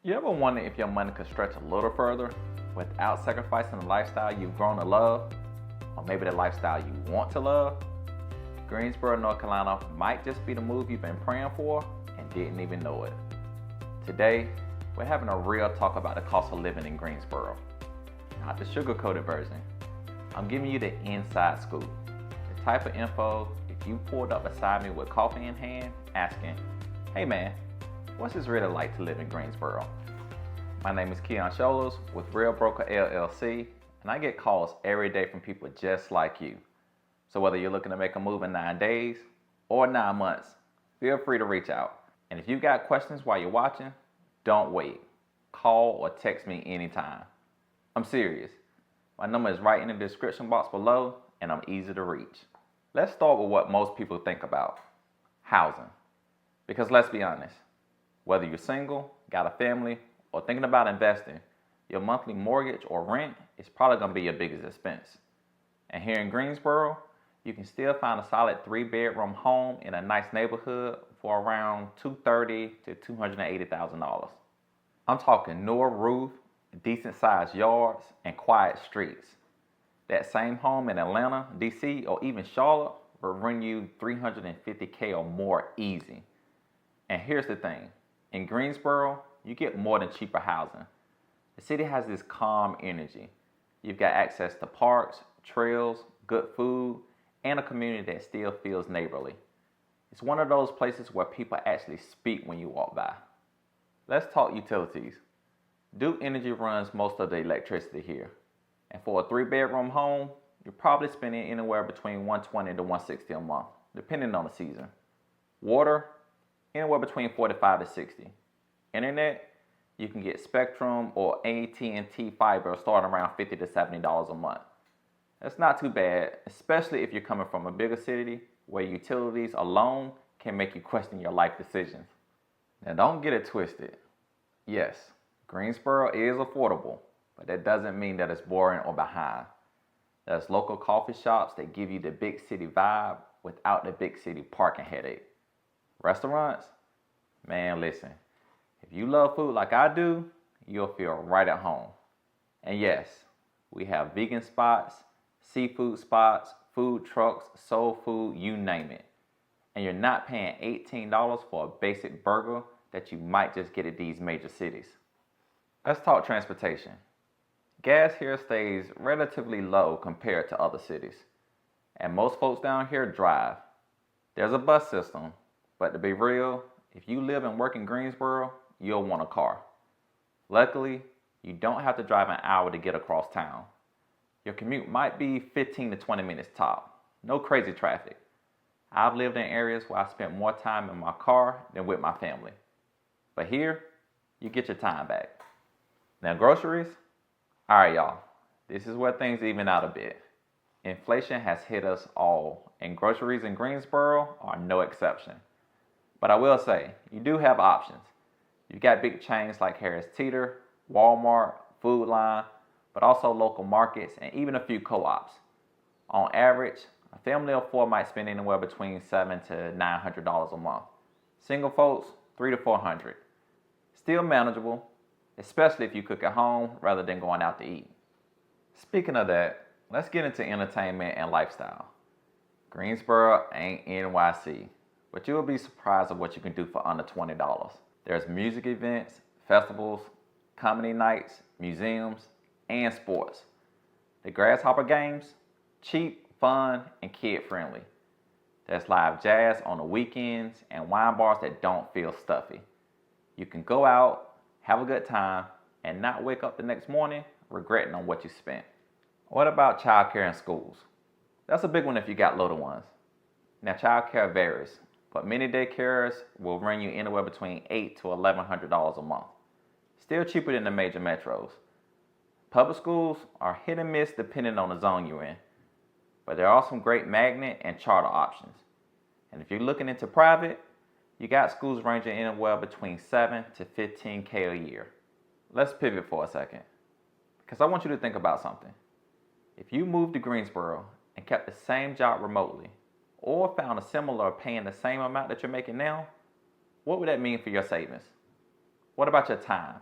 You ever wonder if your money could stretch a little further without sacrificing the lifestyle you've grown to love? Or maybe the lifestyle you want to love? Greensboro, North Carolina might just be the move you've been praying for and didn't even know it. Today, we're having a real talk about the cost of living in Greensboro. Not the sugar-coated version. I'm giving you the inside scoop. The type of info if you pulled up beside me with coffee in hand, asking, hey man, what's this really like to live in Greensboro? My name is Keon Shoulars with Real Broker LLC, and I get calls every day from people just like you. So whether you're looking to make a move in 9 days or 9 months, feel free to reach out. And if you've got questions while you're watching, don't wait. Call or text me anytime. I'm serious. My number is right in the description box below, and I'm easy to reach. Let's start with what most people think about: housing. Because let's be honest, whether you're single, got a family, or thinking about investing, your monthly mortgage or rent is probably going to be your biggest expense. And here in Greensboro, you can still find a solid 3-bedroom home in a nice neighborhood for around $230,000 to $280,000. I'm talking newer roof, decent sized yards, and quiet streets. That same home in Atlanta, DC, or even Charlotte will run you $350K or more easy. And here's the thing, in Greensboro, you get more than cheaper housing. The city has this calm energy. You've got access to parks, trails, good food, and a community that still feels neighborly. It's one of those places where people actually speak when you walk by. Let's talk utilities. Duke Energy runs most of the electricity here. And for a 3-bedroom home, you're probably spending anywhere between $120 to $160 a month, depending on the season. Water, anywhere between $45 to $60. Internet, you can get Spectrum or AT&T fiber starting around $50 to $70 a month. That's not too bad, especially if you're coming from a bigger city where utilities alone can make you question your life decisions. Now don't get it twisted. Yes, Greensboro is affordable, but that doesn't mean that it's boring or behind. There's local coffee shops that give you the big city vibe without the big city parking headache. Restaurants? Man, listen. If you love food like I do, you'll feel right at home. And yes, we have vegan spots, seafood spots, food trucks, soul food, you name it. And you're not paying $18 for a basic burger that you might just get at these major cities. Let's talk transportation. Gas here stays relatively low compared to other cities. And most folks down here drive. There's a bus system, but to be real, if you live and work in Greensboro, you'll want a car. Luckily, you don't have to drive an hour to get across town. Your commute might be 15 to 20 minutes top. No crazy traffic. I've lived in areas where I spent more time in my car than with my family. But here, you get your time back. Now groceries? Alright y'all, this is where things even out a bit. Inflation has hit us all, and groceries in Greensboro are no exception. But I will say, you do have options. You've got big chains like Harris Teeter, Walmart, Food Line, but also local markets and even a few co-ops. On average, a family of 4 might spend anywhere between $700 to $900 a month. Single folks, $300 to $400. Still manageable, especially if you cook at home rather than going out to eat. Speaking of that, let's get into entertainment and lifestyle. Greensboro ain't NYC, but you'll be surprised at what you can do for under $20. There's music events, festivals, comedy nights, museums, and sports. The Grasshopper games, cheap, fun, and kid-friendly. There's live jazz on the weekends and wine bars that don't feel stuffy. You can go out, have a good time, and not wake up the next morning regretting on what you spent. What about childcare in schools? That's a big one if you got little ones. Now childcare varies, but many daycares will run you anywhere between $800 to $1,100 a month. Still cheaper than the major metros. Public schools are hit and miss depending on the zone you're in, but there are some great magnet and charter options. And if you're looking into private, you got schools ranging anywhere between $7 to $15K a year. Let's pivot for a second, because I want you to think about something. If you moved to Greensboro and kept the same job remotely, or found a similar paying the same amount that you're making now, what would that mean for your savings? What about your time?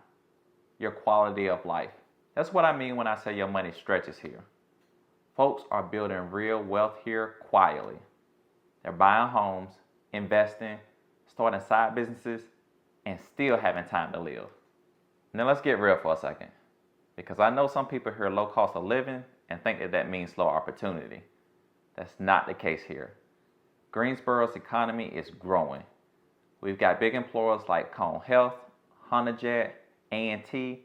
your quality of life. That's what I mean when I say your money stretches here. Folks are building real wealth here quietly. They're buying homes, investing, starting side businesses, and still having time to live. Now let's get real for a second, because I know some people hear low cost of living and think that means low opportunity. That's not the case here. Greensboro's economy is growing. We've got big employers like Cone Health, HondaJet, A&T,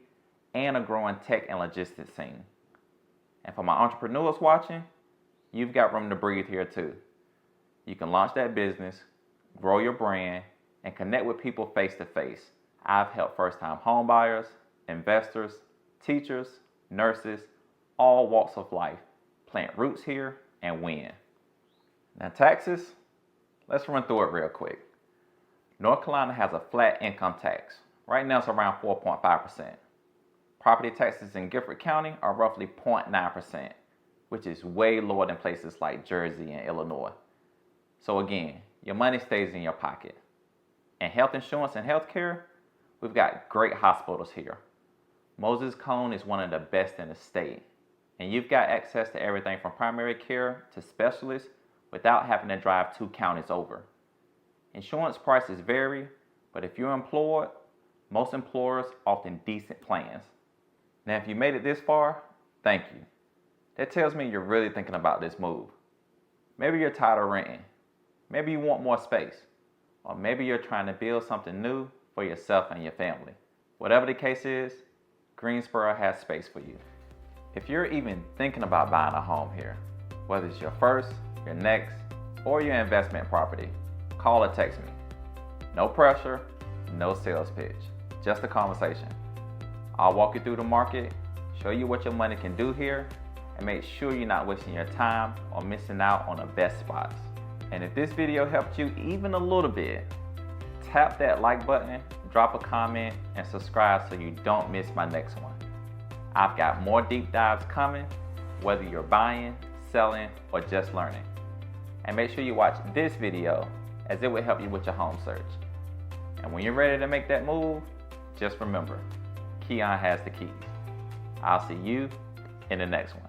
and a growing tech and logistics scene. And for my entrepreneurs watching, you've got room to breathe here too. You can launch that business, grow your brand, and connect with people face to face. I've helped first-time homebuyers, investors, teachers, nurses, all walks of life plant roots here and win. Now taxes, let's run through it real quick. North Carolina has a flat income tax. Right now it's around 4.5%. Property taxes in Gifford County are roughly 0.9%, which is way lower than places like Jersey and Illinois. So again, your money stays in your pocket. And health insurance and healthcare, we've got great hospitals here. Moses Cone is one of the best in the state. And you've got access to everything from primary care to specialists without having to drive 2 counties over. Insurance prices vary, but if you're employed, most employers offer decent plans. Now, if you made it this far, thank you. That tells me you're really thinking about this move. Maybe you're tired of renting. Maybe you want more space. Or maybe you're trying to build something new for yourself and your family. Whatever the case is, Greensboro has space for you. If you're even thinking about buying a home here, whether it's your first, your next, or your investment property, call or text me. No pressure, no sales pitch, just a conversation. I'll walk you through the market, show you what your money can do here, and make sure you're not wasting your time or missing out on the best spots. And if this video helped you even a little bit, tap that like button, drop a comment, and subscribe so you don't miss my next one. I've got more deep dives coming, whether you're buying, selling, or just learning. And make sure you watch this video, as it will help you with your home search. And when you're ready to make that move, just remember, Keon has the keys. I'll see you in the next one.